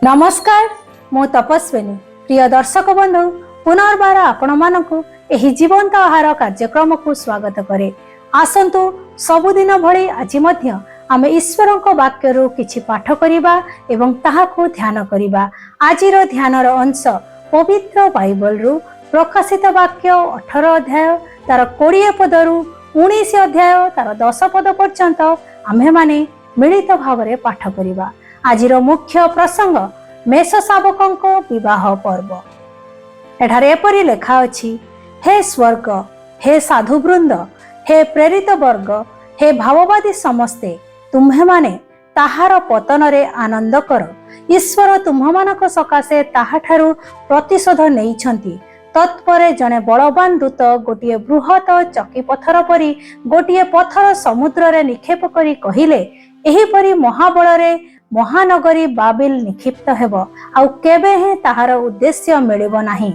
नमस्कार, मु तपस्विनी। प्रिय दर्शक बंधु, पुनर्बार आपण मानकु एही जीवंत आहार कार्यक्रम को स्वागत करे। आसंतु सबुदिन भली आज मध्य आमे ईश्वरक वाक्यरु किछि पाठ करिबा एवं ताहाकु ध्यान करिबा। आजिर ध्यानर अंश पवित्र बाइबल रु प्रकाशित वाक्य 18 अध्याय तार 20 पदरु 19 अध्याय तार 10 पद पर्यंत आमे माने मिलित भावरे पाठ करिबा। आजिर मुख्य प्रसंग मेष शावकंको विवाह पर्व। एठारे एपरि लेखा अछि, हे स्वर्ग, हे साधुवृंद, हे प्रेरित वर्ग, हे भाववादी समस्ते, तुम्हे माने ताहार पतनरे आनंद कर। ईश्वर तुम्हमानक सकाशे ताहाठारु प्रतिशोध नेइछंती। तत्परे जने बलवान दूत गोटिए बृहत चकी पथर परी गोटिए पथर समुद्र रे निक्षेप करी कहिले, एहीपरि महाबलरे महानगरी बाबिल निक्षिप्त हेबो, आउ केबे हे ताहार उद्देश्य मिलिबो नाही।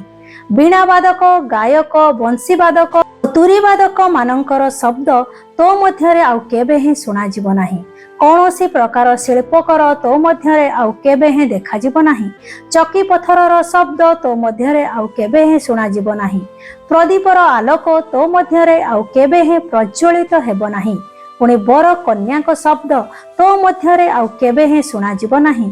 बीणावादक, गायक, बंशीवादक, तुरीवादक मानकर शब्द तो मध्यरे आउ केबे हे सुना जिवो नाही। कौनसी प्रकार शिल्पकर तो मध्यरे आउ केबे हे देखा जिवो नाही। चकी पथरर शब्द तो मध्यरे आउ केबे हे सुना जिवो नाही। प्रदीपर आलोक तो मध्यरे आउ केबे हे प्रज्वलित हेबो नाही। पुणी बर कन्या शब्द तो मध्यरे आउ केबे हे सुना जिवो नाही।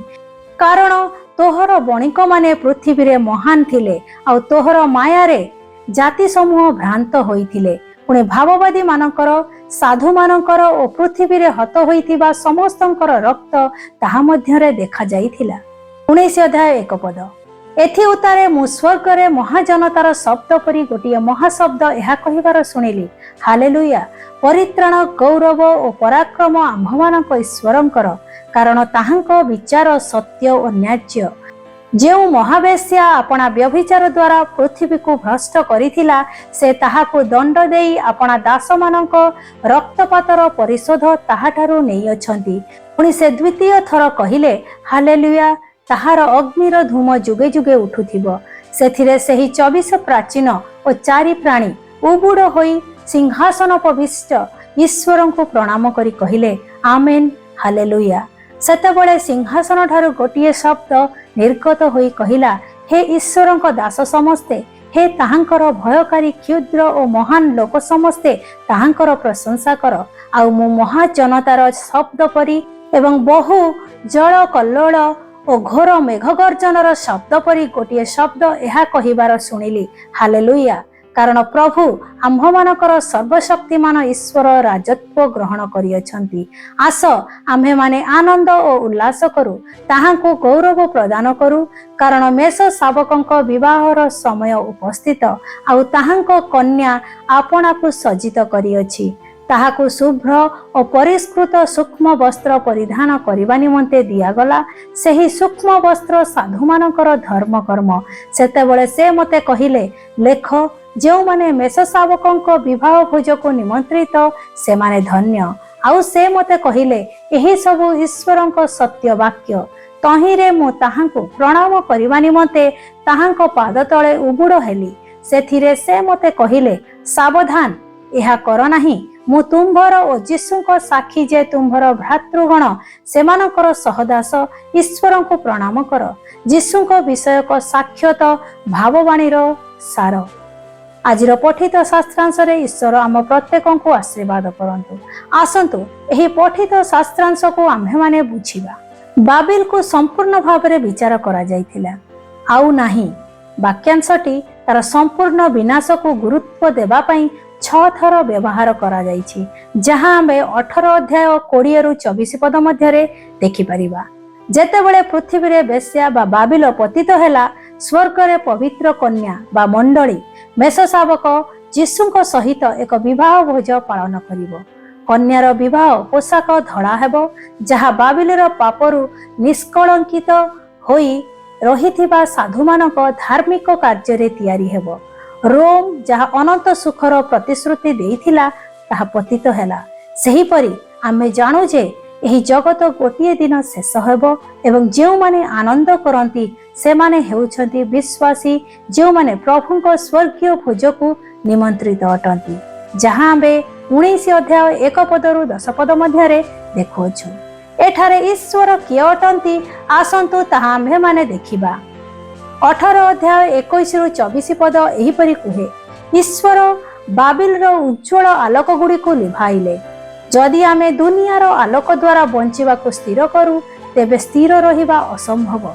कारण तोहर बणिक माने पृथ्वी रे महान थिले, आउ तोहर मायारे जाति समूह भ्रांत होइथिले। पुणी भाववादी मानकर, साधु मानकर ओ पृथ्वी रे हत होइथिबा समस्तंकर रक्त ताहा मध्यरे देखा जाइथिला। 19 अध्याय 1 पद। एथि उतारे मु स्वर्गरे महाजनतार शब्द परी गोटिए महाशब्द एहा कहिबार सुनिली, हालेलुया। परित्राण, गौरव और पराक्रम आम्भमानक ईश्वरंकर, कारण ताहांक विचार सत्य और न्याय्य। जेउ महावेश्या अपना व्यभिचार द्वारा पृथ्वी को भ्रष्ट करिथिला, से ताहाकु दंड देई अपना दासमानक रक्तपातर परिशोध ताहाठारु नेइ अछंती। पुणी से द्वितीय थर कहिले, हालेलुया। ताहार अग्निर धूम जुगे जुगे उठुथिबो। सेथिरे सेही 24 प्राचीन और 4 प्राणी उबुड़ होई सिंहासन पविष्ट ईश्वरं को प्रणाम करी कहिले, आमेन, हालेलुया। सेतेबेले सिंहासन ठारू गोटिए शब्द निर्गत होई कहिला, हे ईश्वरं को दास समस्ते, हे ताहांकर भयकारी क्षुद्र और महान लोक समस्ते ताहांकर प्रशंसा कर। आउ मु महाजनतार शब्द परी एवं बहु जल कल्लोल और घोर मेघगर्जनर शब्द परी गोटिए शब्द एहा कहिबार सुनिली, हालेलुया। कारण प्रभु आम्भमानकर सर्वशक्तिमान ईश्वर राजत्व ग्रहण करियछंती। आस आम्भे माने आनंद और उल्लास करू, ताहांको गौरव प्रदान करू। कारण मेष शावकंक विवाहर समय उपस्थित, आउ ताहांको कन्या आपणाकु सज्जित करियछि। ताहाकु शुभ्र और परिष्कृत सूक्ष्म वस्त्र परिधान करबा निमंते दियागला। सेही सूक्ष्म वस्त्र साधुमानकर धर्म कर्म। सेतेबेले से मते कहिले, लेख, जो माने मेष शावकंक विवाह भोज को निमंत्रित से माने धन्य। आउ से मते कहिले, एही सबु ईश्वरंक सत्य वाक्य। तहिरे मु ताहांको प्रणाम करबा निमंते ताहांको पाद तळे उबुड़ हेली। सेथिरे से मते कहिले, सावधान, एहा कर नाही। मु तुम्भर और जीशुंक साक्षी जे तुम्भर भ्रातृगण सेमानकर सहदास ईश्वरं को प्रणाम कर। जीशुंक विषयक साक्षात भाववाणीर सार। आजिर पठित शास्त्रांश रे ईश्वर आम प्रत्येक को आशीर्वाद करंतु। आसंतु एही पठित शास्त्रांश को आम्भे माने बुझिबा। बाबिल को संपूर्ण भावरे विचार करा जायथिला, आउ नाही। वाक्यांशटी तार संपूर्ण विनाश को गुरुत्व देबा पई 6 थर व्यवहार करा जायछि, जहां आमे 18 अध्याय 20 रु 24 पद मध्यरे देखि परिबा। जेतेबेले पृथ्वी रे बेश्या बा बाबिल पतित हेला, स्वर्ग रे पवित्र कन्या बा मंडली मेष शावक जीशुंक सहित एक विवाह भोज पालन करिवो। कन्यार विवाह पोशाक धड़ा हेबो, जहा बाबिलर पापरु निष्कलंकित होई रहिथिबा साधुमानक धार्मिक कार्य तैयारी हेबो। रोम जहा अनंत सुखर प्रतिश्रुति देइथिला, ताहा पतित हेला। सही परी आमे जानु जे एही जगत गोटिए दिन शेष हेबो, एवं जेउ माने आनंद करंती से माने हेउछंती विश्वासी, जेउ माने प्रभुंक स्वर्गीय भोजकु निमंत्रित अटंती, जहां आमे 19 अध्याय 1 पदरु 10 पद मध्यरे देखोछु। एठारे ईश्वर किए अटंती आसंतु ताहा आम्भे माने देखिबा। 18 अध्याय 21-24 पद एहिपरि कुहे, ईश्वर बाबिल उज्ज्वल आलोक गुड़ी को लिभाइले। जदि आमे दुनियार आलोक द्वारा बंचिबाकु स्थिर करू तेबे स्थिर रहिबा असंभव।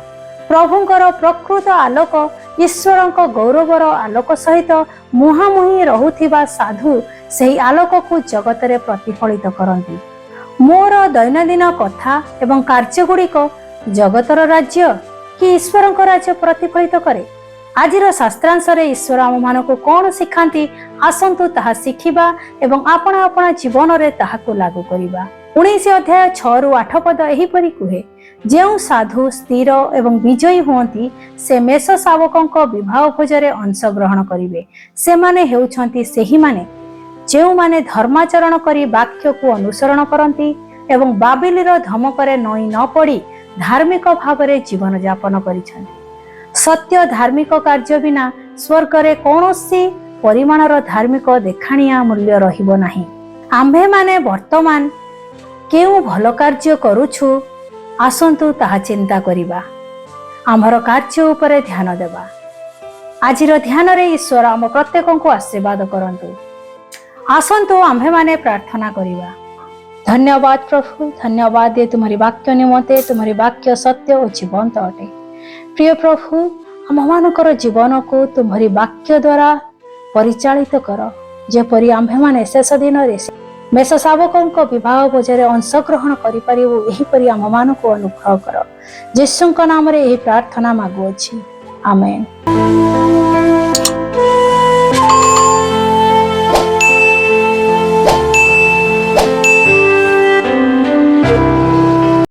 प्रभुंकर प्रकृत आलोक ईश्वरଙ୍କ गौरवर आलोक सहित मुहांमुही रहुथिबा साधु ସେହି आलोकକୁ जगतरे प्रतिफलित करନ୍ତି। मोर दैनंदिन कथा एवं कार्य गुड़िक जगतर राज्य कि ईश्वरଙ୍କ राज्य प्रतिफलित करे। आजिर शास्त्रांशरे ईश्वर आम मानकु कौन शिखांती आसंतु ताहा शिखिबा एवं आपण आपण जीवन रे ताहाकु लागू करिबा। 19 अध्याय 6-8 पद एहिपरि कुहे, जेउ साधु स्थिर एवं विजयी हुअंती से मेष शावकଙ୍କ विवाह भोजरे अंश ग्रहण करिवे। से माने हेउछंती सेही माने जेउ माने धर्माचरण करी वाक्य को अनुसरण करती एवं बाबिलीर धमकरे नई न पड़ी धार्मिक भावरे जीवन यापन करिछंती। सत्य धार्मिक कार्य बिना स्वर्गरे कौनसी परिमाणर धार्मिक देखाणिया मूल्य रहिबो नाही। आम्भे माने वर्तमान केउ भल कार्य करूछु आसंतु ताहा चिंता करिबा। आमर कार्य उपरे ध्यान देबा। आजिर ध्यान रे ईश्वर आम प्रत्येकଙ୍କୁ आशीर्वाद करंतु। आसंतु आम्भे माने प्रार्थना करिबा। धन्यवाद प्रभु, धन्यवाद ये तुम्हारी वाक्य निमते। तुम्हारी वाक्य सत्य और जीवंत अटे। प्रिय प्रभु, आम मानकर जीवन को तुम्हारी वाक्य द्वारा परिचालित कर, जेपरि आम्भे माने शेष दिन रे मेष शावकଙ୍କ विवाह भोजरे अंशग्रहण करिपारिबु एहिपरि आम मानकु अनुग्रह कर। यीशुଙ୍କ नाम रे एही प्रार्थना मागुअछि, आमेन।